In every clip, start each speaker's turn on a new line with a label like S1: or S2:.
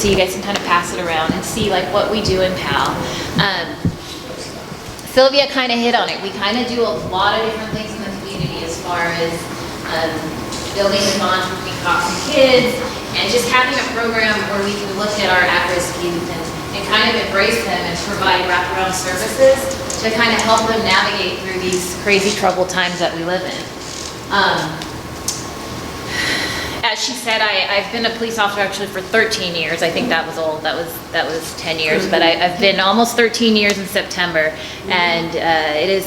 S1: so you guys can kind of pass it around and see like what we do in PAL. Sylvia kind of hit on it. We kind of do a lot of different things in the community as far as building the bond between cops and kids, and just having a program where we can look at our at-risk youth and kind of embrace them and provide wraparound services to kind of help them navigate through these crazy troubled times that we live in. As she said, I've been a police officer actually for 13 years. I think that was old. That was 10 years, but I've been almost 13 years in September, and it is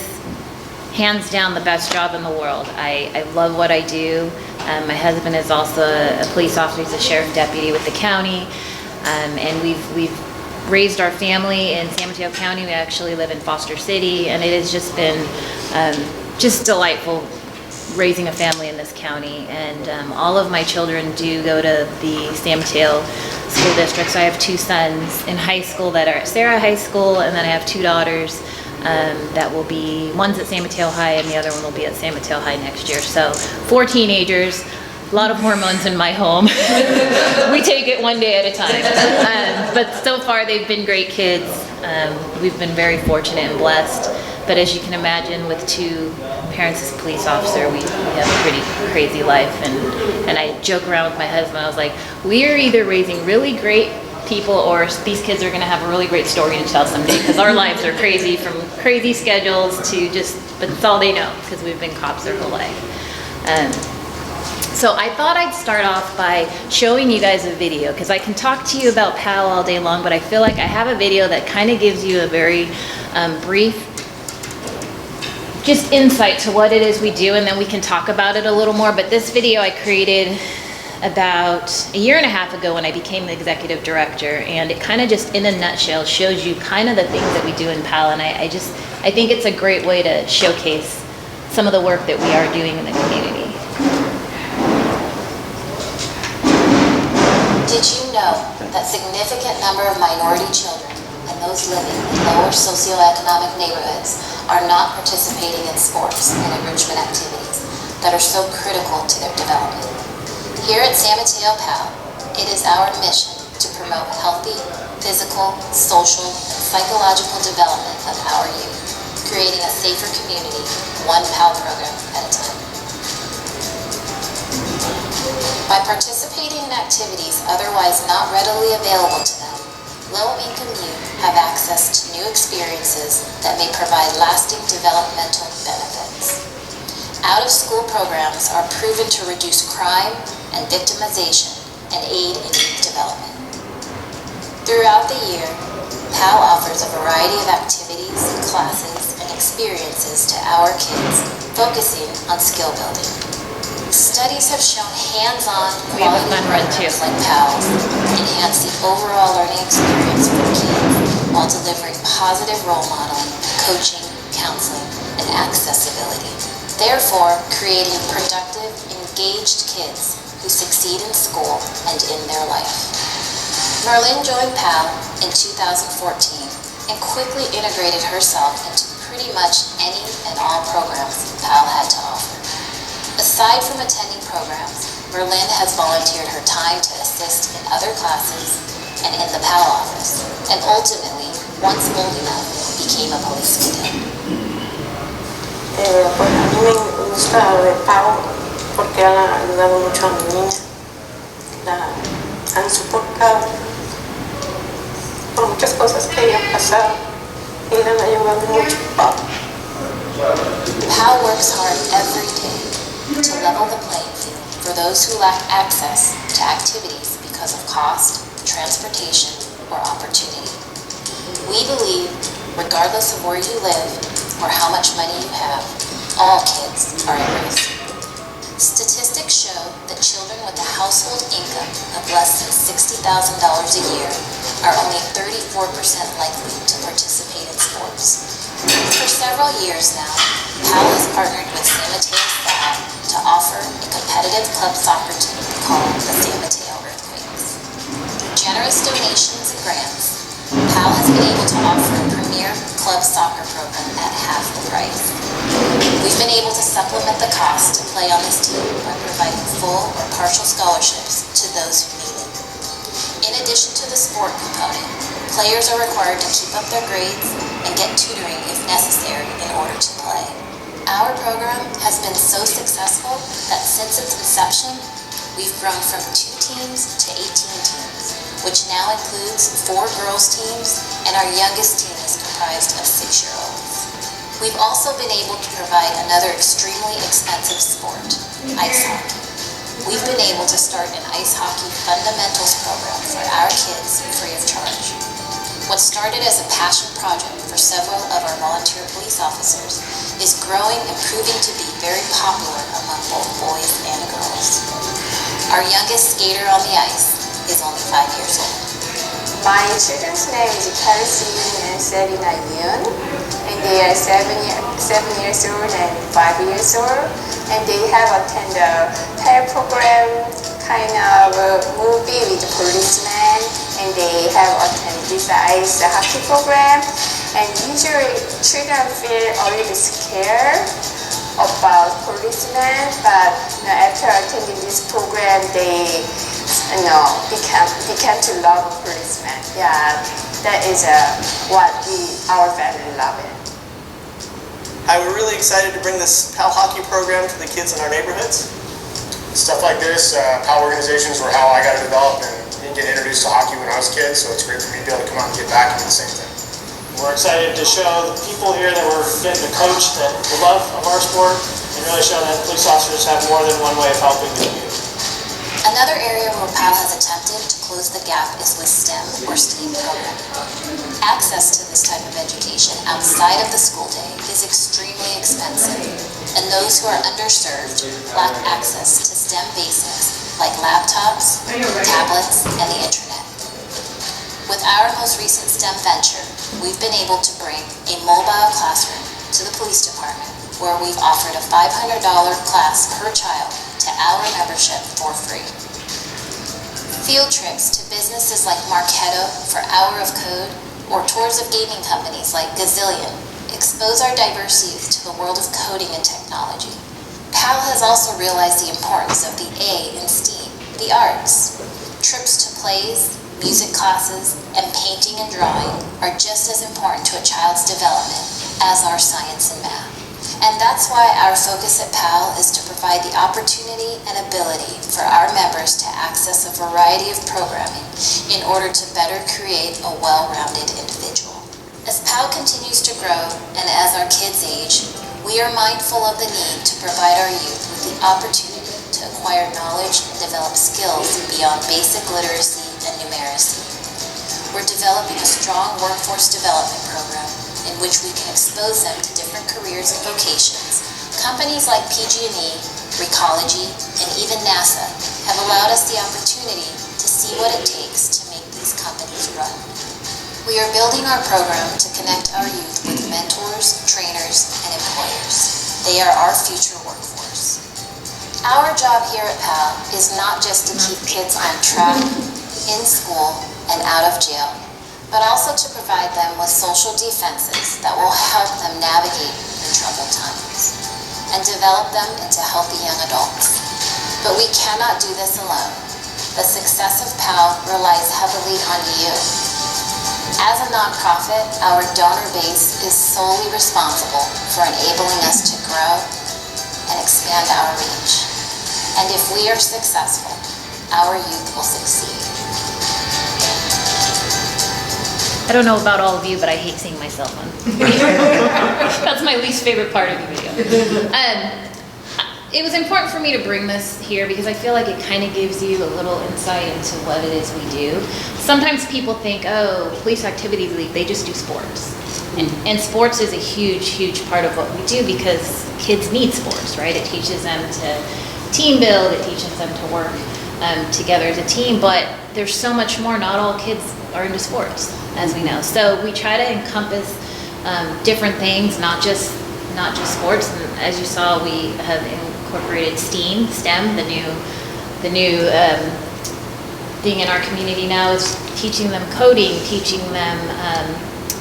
S1: hands down the best job in the world. I love what I do. My husband is also a police officer. He's a sheriff deputy with the county, and we've raised our family in San Mateo County. We actually live in Foster City, and it has just been just delightful raising a family in this county. And all of my children do go to the San Mateo school district. So I have two sons in high school that are at Sarah High School, and then I have two daughters that will be, one's at San Mateo High and the other one will be at San Mateo High next year. So 4 teenagers, a lot of hormones in my home. We take it one day at a time. But so far they've been great kids. We've been very fortunate and blessed. But as you can imagine, with two parents as a police officer, we have a pretty crazy life. And I joke around with my husband. I was like, we are either raising really great people or these kids are going to have a really great story to tell someday, because our lives are crazy, from crazy schedules to just, but it's all they know because we've been cops their whole life. So I thought I'd start off by showing you guys a video, because I can talk to you about PAL all day long, but I feel like I have a video that kind of gives you a very brief just insight to what it is we do, and then we can talk about it a little more. But this video I created about a year and a half ago when I became the executive director, and it kind of just in a nutshell shows you kind of the things that we do in PAL, and I think it's a great way to showcase some of the work that we are doing in the community.
S2: Did you know that significant number of minority children and those living in lower socioeconomic neighborhoods are not participating in sports and enrichment activities that are so critical to their development? Here at San Mateo PAL, it is our mission to promote healthy physical, social, and psychological development of our youth, creating a safer community, one PAL program at a time. By participating in activities otherwise not readily available to them, low-income youth have access to new experiences that may provide lasting developmental benefits. Out-of-school programs are proven to reduce crime and victimization and aid in youth development. Throughout the year, PAL offers a variety of activities, classes, and experiences to our kids, focusing on skill building. Studies have shown hands-on quality programs like PALs enhance the overall learning experience for kids while delivering positive role modeling, coaching, counseling, and accessibility. Therefore, creating productive, engaged kids who succeed in school and in their life. Merlin joined PAL in 2014 and quickly integrated herself into pretty much any and all programs PAL had to offer. Aside from attending programs, Merlin has volunteered her time to assist in other classes and in the PAL office, and ultimately, once old enough, became a police cadet.
S3: Pues a mí me gusta el PAL porque han ayudado mucho a mi niña. La han soportado por muchas cosas que ella ha pasado y la han ayudado mucho.
S2: PAL works hard every day to level the playing field for those who lack access to activities because of cost, transportation, or opportunity. We believe, regardless of where you live or how much money you have, all kids are at risk. Statistics show that children with a household income of less than $60,000 a year are only 34% likely to participate in sports. For several years now, PAL has partnered with San Mateo staff to offer a competitive club soccer team called the San Mateo Earthquakes. Through generous donations and grants, PAL has been able to offer a premier club soccer program at half the price. We've been able to supplement the cost to play on this team by providing full or partial scholarships to those who need it. In addition to the sport component, players are required to keep up their grades and get tutoring if necessary in order to play. Our program has been so successful that since its inception, we've grown from 2 teams to 18 teams, which now includes 4 girls teams, and our youngest team is comprised of 6-year-olds. We've also been able to provide another extremely expensive sport, ice hockey. We've been able to start an ice hockey fundamentals program for our kids free of charge. What started as a passion project for several of our volunteer police officers is growing and proving to be very popular among both boys and girls. Our youngest skater on the ice is only 5 years old.
S3: My children's name is Tracey Unga and Selina Yun, and they are 7 years old and 5 years old, and they have attended a pair program, kind of a movie with policemen, and they have attended this ice hockey program. And usually children feel a little scared about policemen, but after attending this program, they became to love policemen. Yeah, that is what our family love it.
S4: Hi, we're really excited to bring this PAL hockey program to the kids in our neighborhoods.
S5: Stuff like this, PAL organizations were how I got developed and didn't get introduced to hockey when I was a kid, so it's great for me to be able to come out and get back and do the same thing.
S6: We're excited to show the people here that we're getting to coach the love of our sport and really show that police officers have more than one way of helping the youth.
S2: Another area where PAL has attempted to close the gap is with STEM or STEAM programming. Access to this type of education outside of the school day is extremely expensive, and those who are underserved lack access to STEM basics like laptops, tablets, and the internet. With our most recent STEM venture, we've been able to bring a mobile classroom to the police department where we've offered a $500 class per child to our membership for free. Field trips to businesses like Marketo for Hour of Code or tours of gaming companies like Gazillion expose our diverse youth to the world of coding and technology. PAL has also realized the importance of the A in STEAM, the arts. Trips to plays, music classes, and painting and drawing are just as important to a child's development as are science and math. And that's why our focus at PAL is to provide the opportunity and ability for our members to access a variety of programming in order to better create a well-rounded individual. As PAL continues to grow and as our kids age, we are mindful of the need to provide our youth with the opportunity to acquire knowledge and develop skills beyond basic literacy and numeracy. We're developing a strong workforce development program in which we can expose them to different careers and vocations. Companies like PG&E, Recology, and even NASA have allowed us the opportunity to see what it takes to make these companies run. We are building our program to connect our youth with mentors, trainers, and employers. They are our future workforce. Our job here at PAL is not just to keep kids on track, in school, and out of jail, but also to provide them with social defenses that will help them navigate in troubled times and develop them into healthy young adults. But we cannot do this alone. The success of PAL relies heavily on you. As a nonprofit, our donor base is solely responsible for enabling us to grow and expand our reach. And if we are successful, our youth will succeed.
S1: I don't know about all of you, but I hate seeing myself on video. That's my least favorite part of the video. It was important for me to bring this here because I feel like it kind of gives you a little insight into what it is we do. Sometimes people think, oh, Police Activities League, they just do sports. And sports is a huge, huge part of what we do because kids need sports, right? It teaches them to team build, it teaches them to work together as a team, but there's so much more. Not all kids are into sports, as we know. So we try to encompass different things, not just sports. And as you saw, we have incorporated STEM, the new thing in our community now is teaching them coding, teaching them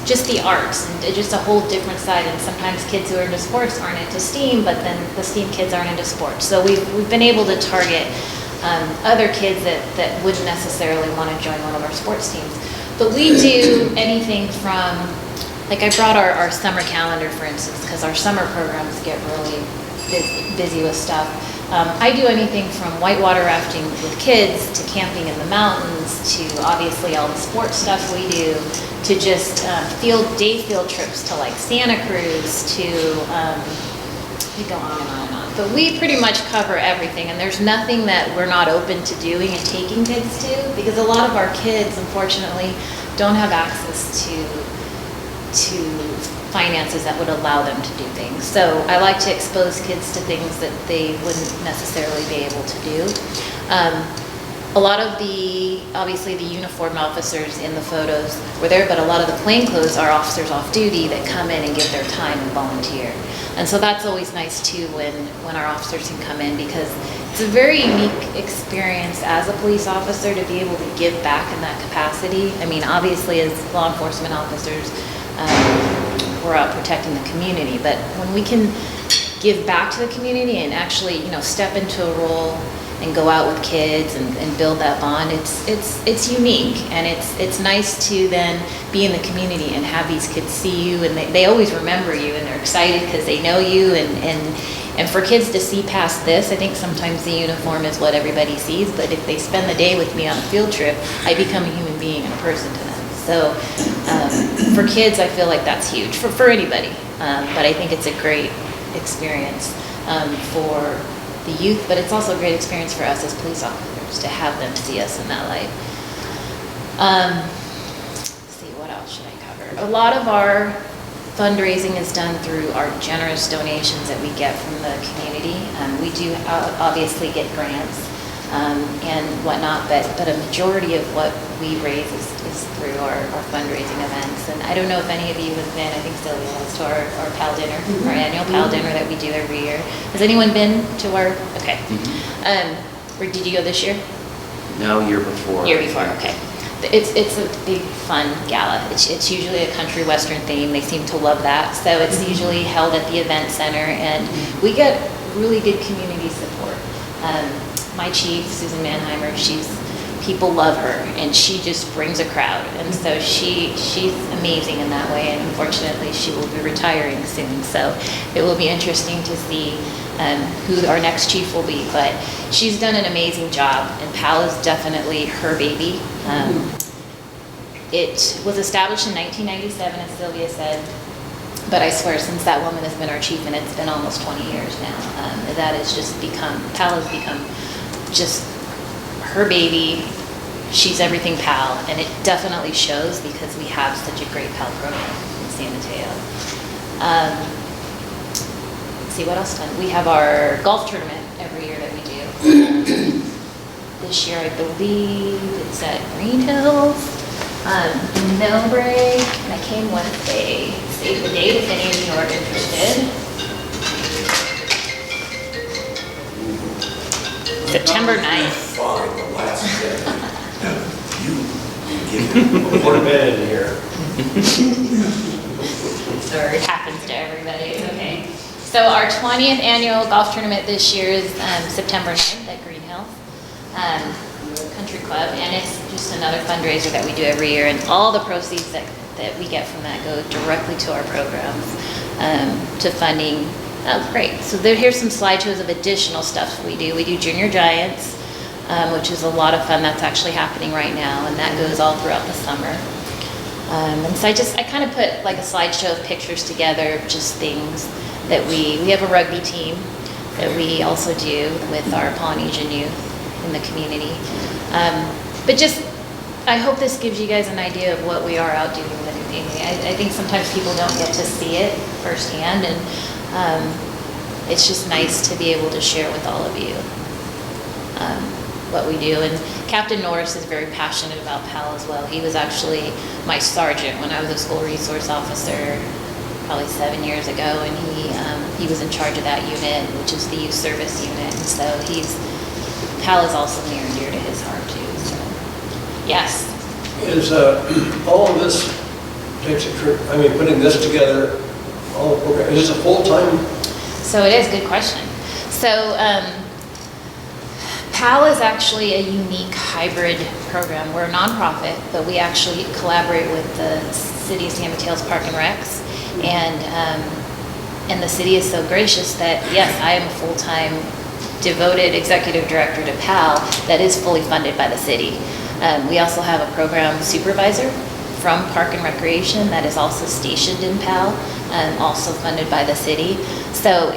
S1: just the arts, and just a whole different side. And sometimes kids who are into sports aren't into STEAM, but then the STEAM kids aren't into sports. So we've been able to target other kids that wouldn't necessarily want to join one of our sports teams. But we do anything from, like I brought our summer calendar, for instance, because our summer programs get really busy with stuff. I do anything from whitewater rafting with kids to camping in the mountains to obviously all the sports stuff we do to just day field trips to like Santa Cruz to we go on and on and on. But we pretty much cover everything, and there's nothing that we're not open to doing and taking kids to, because a lot of our kids, unfortunately, don't have access to finances that would allow them to do things. So I like to expose kids to things that they wouldn't necessarily be able to do. A lot of obviously the uniformed officers in the photos were there, but a lot of the plainclothes are officers off duty that come in and give their time and volunteer. And so that's always nice too when our officers can come in, because it's a very unique experience as a police officer to be able to give back in that capacity. I mean, obviously as law enforcement officers, we're out protecting the community, but when we can give back to the community and actually, step into a role and go out with kids and build that bond, it's unique, and it's nice to then be in the community and have these kids see you, and they always remember you, and they're excited because they know you, and for kids to see past this, I think sometimes the uniform is what everybody sees, but if they spend the day with me on a field trip, I become a human being and a person to them. So for kids, I feel like that's huge, for anybody, but I think it's a great experience for the youth, but it's also a great experience for us as police officers to have them see us in that light. Let's see, what else should I cover? A lot of our fundraising is done through our generous donations that we get from the community. We do obviously get grants and whatnot, but a majority of what we raise is through our fundraising events. And I don't know if any of you have been, I think Sylvia has, to our PAL dinner, our annual PAL dinner that we do every year. Has anyone been to our, okay. Or did you go this year?
S7: No, year before.
S1: Year before, okay. It's a big fun gala. It's usually a country western theme. They seem to love that. So it's usually held at the event center, and we get really good community support. My chief, Susan Mannheimer, people love her, and she just brings a crowd, and so she's amazing in that way, and unfortunately she will be retiring soon, so it will be interesting to see who our next chief will be, but she's done an amazing job, and PAL is definitely her baby. It was established in 1997, as Sylvia said, but I swear since that woman has been our chief, and it's been almost 20 years now, that has just PAL has become just her baby. She's everything PAL, and it definitely shows because we have such a great PAL program in San Mateo. Let's see, what else done? We have our golf tournament every year that we do. This year, I believe it's at Green Hills in Millbrae, and I came Wednesday. Save the date if any of you are interested. September 9th.
S8: Fine, the last day. You put a bed in here.
S1: Sorry, it happens to everybody, it's okay. So our 20th annual golf tournament this year is September 9th at Green Hills Country Club, and it's just another fundraiser that we do every year, and all the proceeds that we get from that go directly to our programs, to funding. Oh, great. So here's some slideshows of additional stuff we do. We do Junior Giants, which is a lot of fun. That's actually happening right now, and that goes all throughout the summer. And so I kind of put like a slideshow of pictures together of just things that we have a rugby team that we also do with our Polynesian youth in the community. But just, I hope this gives you guys an idea of what we are out doing with the community. I think sometimes people don't get to see it firsthand, and it's just nice to be able to share with all of you what we do. And Captain Norris is very passionate about PAL as well. He was actually my sergeant when I was a school resource officer probably 7 years ago, and he was in charge of that unit, which is the youth service unit. And so PAL is also near and dear to his heart too. So yes.
S8: Is all of this takes a trip? I mean, putting this together, all the program, is this a full-time?
S1: So it is, good question. So PAL is actually a unique hybrid program. We're a nonprofit, but we actually collaborate with the City of San Mateo's Park and Recs. And the city is so gracious that, yes, I am a full-time devoted executive director to PAL that is fully funded by the city. We also have a program supervisor from Park and Recreation that is also stationed in PAL, also funded by the city. So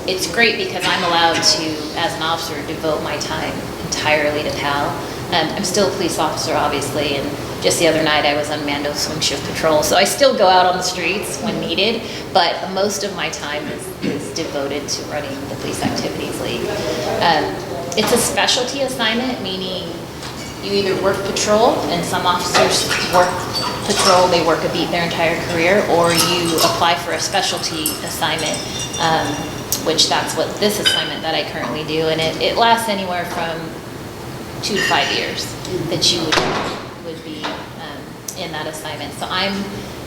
S1: it's great because I'm allowed to, as an officer, devote my time entirely to PAL. I'm still a police officer, obviously, and just the other night I was on Mando swing shift patrol, so I still go out on the streets when needed, but most of my time is devoted to running the Police Activities League. It's a specialty assignment, meaning you either work patrol, and some officers work patrol, they work a beat their entire career, or you apply for a specialty assignment, which that's what this assignment that I currently do, and it lasts anywhere from 2 to 5 years that you would be in that assignment. So I'm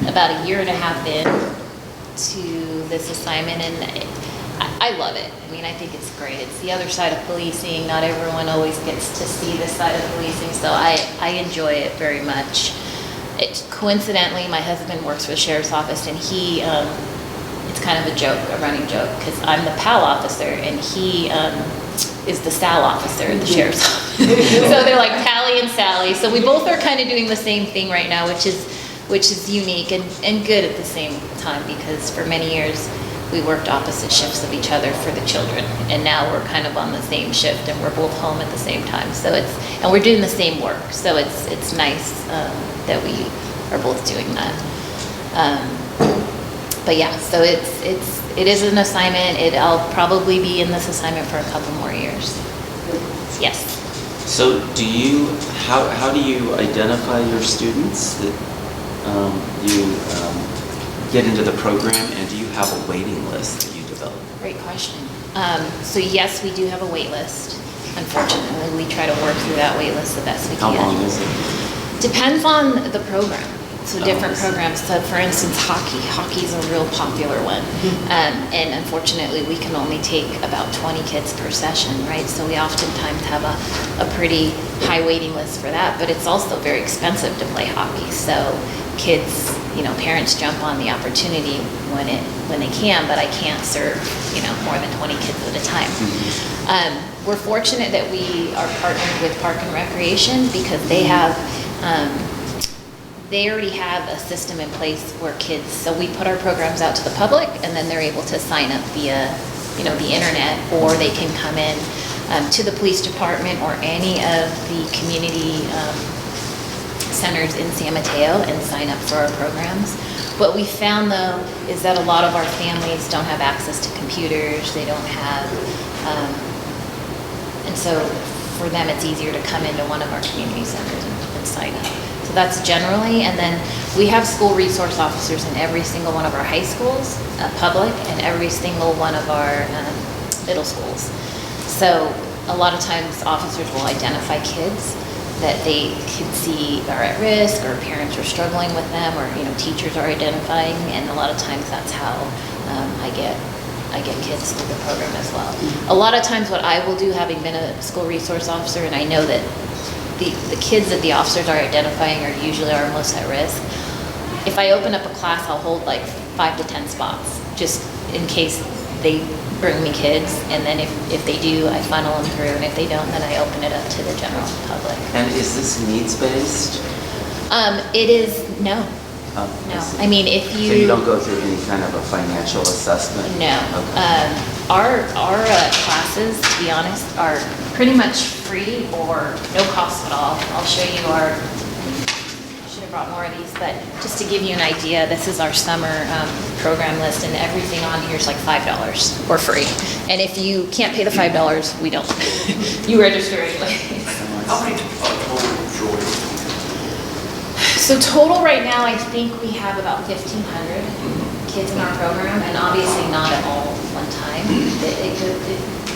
S1: about a year and a half in to this assignment, and I love it. I mean, I think it's great. It's the other side of policing. Not everyone always gets to see this side of policing, so I enjoy it very much. Coincidentally, my husband works for the sheriff's office, and he, it's kind of a joke, a running joke, because I'm the PAL officer, and he is the SAL officer at the sheriff's office. So they're like Pally and Sally. So we both are kind of doing the same thing right now, which is unique and good at the same time, because for many years we worked opposite shifts of each other for the children, and now we're kind of on the same shift and we're both home at the same time. So and we're doing the same work. So it's nice that we are both doing that. But yeah, so it is an assignment. I'll probably be in this assignment for a couple more years. Yes.
S7: So how do you identify your students that you get into the program, and do you have a waiting list that you develop?
S1: Great question. So yes, we do have a wait list. Unfortunately, we try to work through that wait list the best we can.
S7: How long is it?
S1: Depends on the program. So different programs. So for instance, hockey is a real popular one. And unfortunately, we can only take about 20 kids per session, right? So we oftentimes have a pretty high waiting list for that, but it's also very expensive to play hockey. So kids, parents jump on the opportunity when they can, but I can't serve, more than 20 kids at a time. We're fortunate that we are partnered with Park and Recreation, because they already have a system in place where kids, so we put our programs out to the public, and then they're able to sign up via, the internet, or they can come in to the police department or any of the community centers in San Mateo and sign up for our programs. What we found, though, is that a lot of our families don't have access to computers. They don't have, and so for them it's easier to come into one of our community centers and sign up. So that's generally, and then we have school resource officers in every single one of our high schools, public, and every single one of our middle schools. So a lot of times officers will identify kids that they can see are at risk, or parents are struggling with them, or teachers are identifying, and a lot of times that's how I get kids through the program as well. A lot of times what I will do, having been a school resource officer, and I know that the kids that the officers are identifying are usually our most at risk. If I open up a class, I'll hold like 5 to 10 spots, just in case they bring me kids, and then if they do, I funnel them through, and if they don't, then I open it up to the general public.
S7: And is this needs-based?
S1: It is, no.
S7: Oh,
S1: No, I mean, if you...
S7: So you don't go through any kind of a financial assessment?
S1: No.
S7: Okay.
S1: Our classes, to be honest, are pretty much free or no cost at all. I'll show you I should have brought more of these, but just to give you an idea, this is our summer program list, and everything on here is like $5 for free. And if you can't pay the $5, we don't. You register anyway.
S8: How many total joys?
S1: So total right now, I think we have about 1,500 kids in our program, and obviously not at all one time. It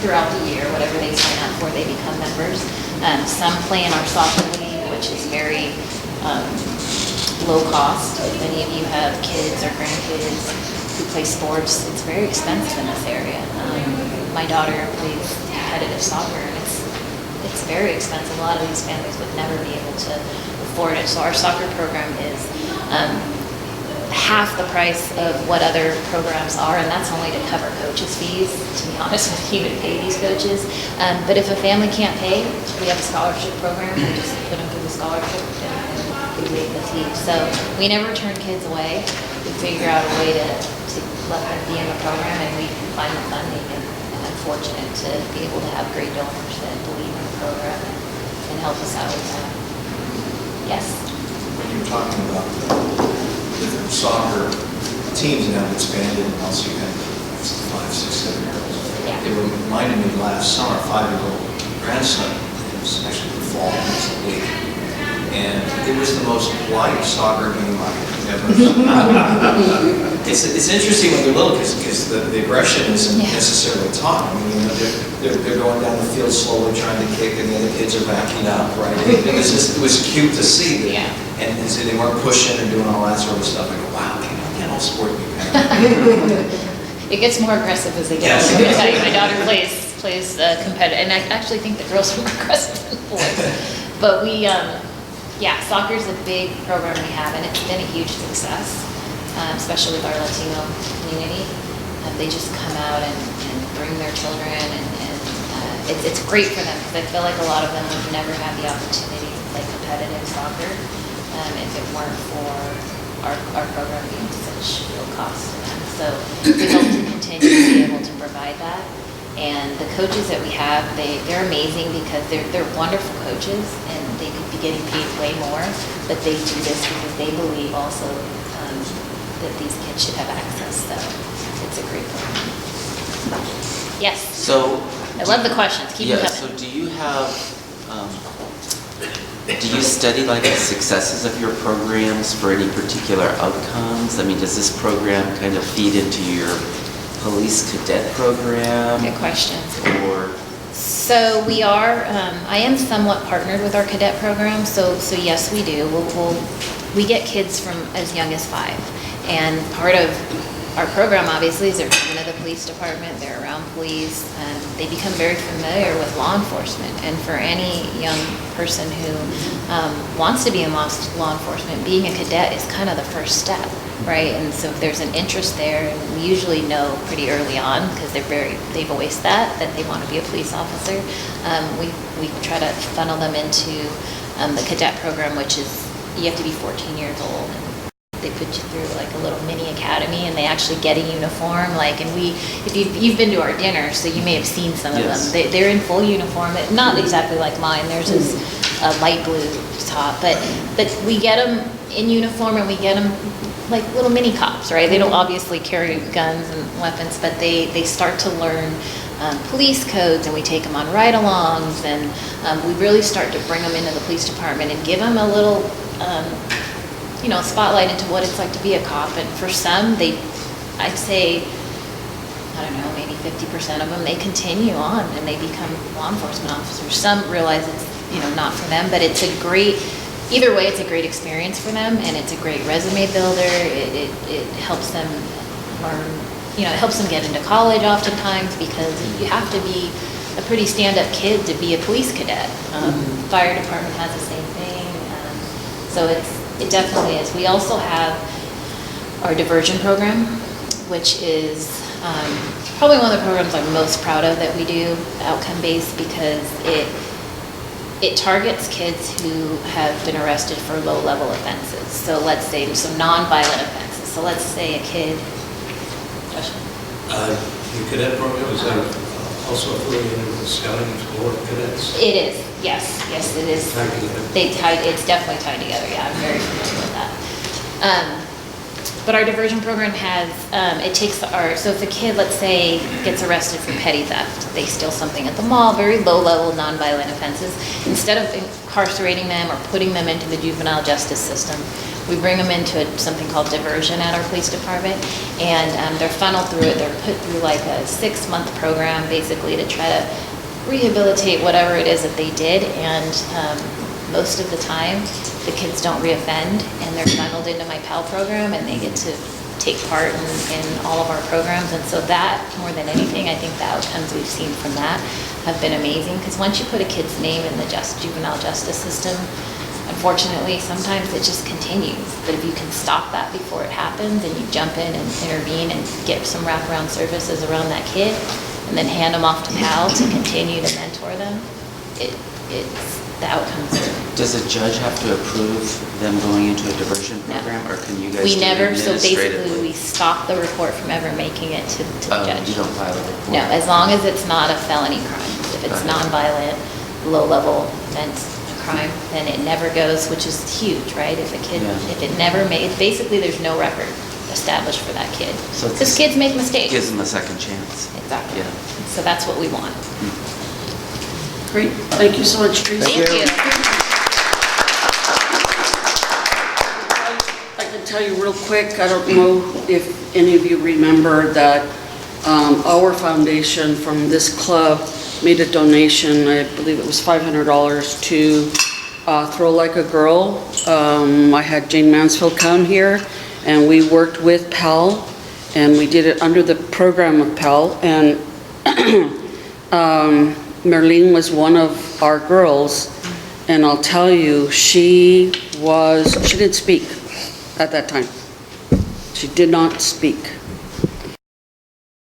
S1: throughout the year, whatever they sign up for, they become members. Some play in our soccer league, which is very low cost. If any of you have kids or grandkids who play sports, it's very expensive in this area. My daughter plays competitive soccer, and it's very expensive. A lot of these families would never be able to afford it. So our soccer program is half the price of what other programs are, and that's only to cover coaches' fees. To be honest with you, to pay these coaches. But if a family can't pay, we have a scholarship program. We just put them through the scholarship and we waive the fee. So we never turn kids away. We figure out a way to let them be in the program, and we find the funding. And I'm fortunate to be able to have great donors that believe in the program and help us out with that. Yes.
S9: When you're talking about the soccer teams that have expanded, and also you have 5, 6, 7-year-olds.
S1: Yeah.
S9: They reminded me last summer, 5-year-old grandson, it was actually the fall, it was the league. And it was the most polite soccer game I've ever seen. It's interesting when they're little because the aggression isn't necessarily taught. I mean, you know, they're going down the field slowly trying to kick, and the other kids are backing up, right? It was cute to see.
S1: Yeah.
S9: And so they weren't pushing and doing all that sort of stuff. I go, wow, can't all sport be parents?
S1: It gets more aggressive as they get
S9: Yes.
S1: older. My daughter plays competitive, and I actually think the girls are more aggressive than the boys. But soccer's a big program we have, and it's been a huge success, especially with our Latino community. They just come out and bring their children, and it's great for them because I feel like a lot of them would never have the opportunity to play competitive soccer if it weren't for our program being such low cost to them. So we hope to continue to be able to provide that. And the coaches that we have, they're amazing because they're wonderful coaches, and they could be getting paid way more, but they do this because they believe also that these kids should have access. So it's a great program. Yes.
S7: So.
S1: I love the questions. Keep them coming.
S7: So do you have, do you study like the successes of your programs for any particular outcomes? I mean, does this program kind of feed into your police cadet program?
S1: Good question.
S7: Or
S1: So we are, I am somewhat partnered with our cadet program, so yes, we do. We get kids from as young as 5, and part of our program obviously is they're coming to the police department, they're around police, and they become very familiar with law enforcement. And for any young person who wants to be in law enforcement, being a cadet is kind of the first step, right? And so if there's an interest there, and we usually know pretty early on because they've voiced that they want to be a police officer. We try to funnel them into the cadet program, which is you have to be 14 years old. And they put you through like a little mini academy, and they actually get a uniform. If you've been to our dinner, so you may have seen some of them. They're in full uniform, not exactly like mine. Theirs is a light blue top, but we get them in uniform, and we get them like little mini cops, right? They don't obviously carry guns and weapons, but they start to learn police codes, and we take them on ride-alongs, and we really start to bring them into the police department and give them a little spotlight into what it's like to be a cop. And for some, I'd say, I don't know, maybe 50% of them, they continue on and they become law enforcement officers. Some realize it's, not for them, but either way, it's a great experience for them, and it's a great resume builder. It helps them learn, it helps them get into college oftentimes, because you have to be a pretty stand-up kid to be a police cadet. Fire department has the same thing. So it definitely is. We also have our diversion program, which is probably one of the programs I'm most proud of that we do, outcome-based, because it targets kids who have been arrested for low-level offenses. So let's say non-violent offenses. So let's say a kid. Josh?
S8: The cadet program, is that also affiliated with Scouting and Explorer cadets?
S1: It is, yes, it is. It's definitely tied together, yeah, I'm very familiar with that. But our diversion program has, so if a kid, let's say, gets arrested for petty theft, they steal something at the mall, very low-level, non-violent offenses, instead of incarcerating them or putting them into the juvenile justice system, we bring them into something called diversion at our police department, and they're funneled through it. They're put through like a 6-month program, basically, to try to rehabilitate whatever it is that they did, and most of the time, the kids don't reoffend, and they're funneled into my PAL program, and they get to take part in all of our programs. And so that, more than anything, I think the outcomes we've seen from that have been amazing, because once you put a kid's name in the juvenile justice system, unfortunately, sometimes it just continues. But if you can stop that before it happens, and you jump in and intervene and get some wraparound services around that kid, and then hand them off to PAL to continue to mentor them, the outcomes are...
S7: Does a judge have to approve them going into a diversion
S1: No.
S7: program, or can you guys
S1: We
S7: do it
S1: never, so basically,
S7: administratively?
S1: we stop the report from ever making it to the
S7: Oh,
S1: judge.
S7: you don't file a report?
S1: No, as long as it's not a felony crime. If it's
S7: Got it.
S1: nonviolent, low-level offense, a crime, then it never goes, which is huge, right? If a kid,
S7: Yeah.
S1: if it never made, basically, there's no record established for that kid.
S7: So it's
S1: Because kids make mistakes.
S7: Gives them a second chance.
S1: Exactly.
S7: Yeah.
S1: So that's what we want.
S10: Great, thank you so much, Tracey.
S1: Thank you.
S10: I can tell you real quick, I don't know if any of you remember that our foundation from this club made a donation, I believe it was $500 to Throw Like a Girl. I had Jane Mansfield come here, and we worked with PAL, and we did it under the program of PAL, and Marlene was one of our girls, and I'll tell you, she didn't speak at that time. She did not speak.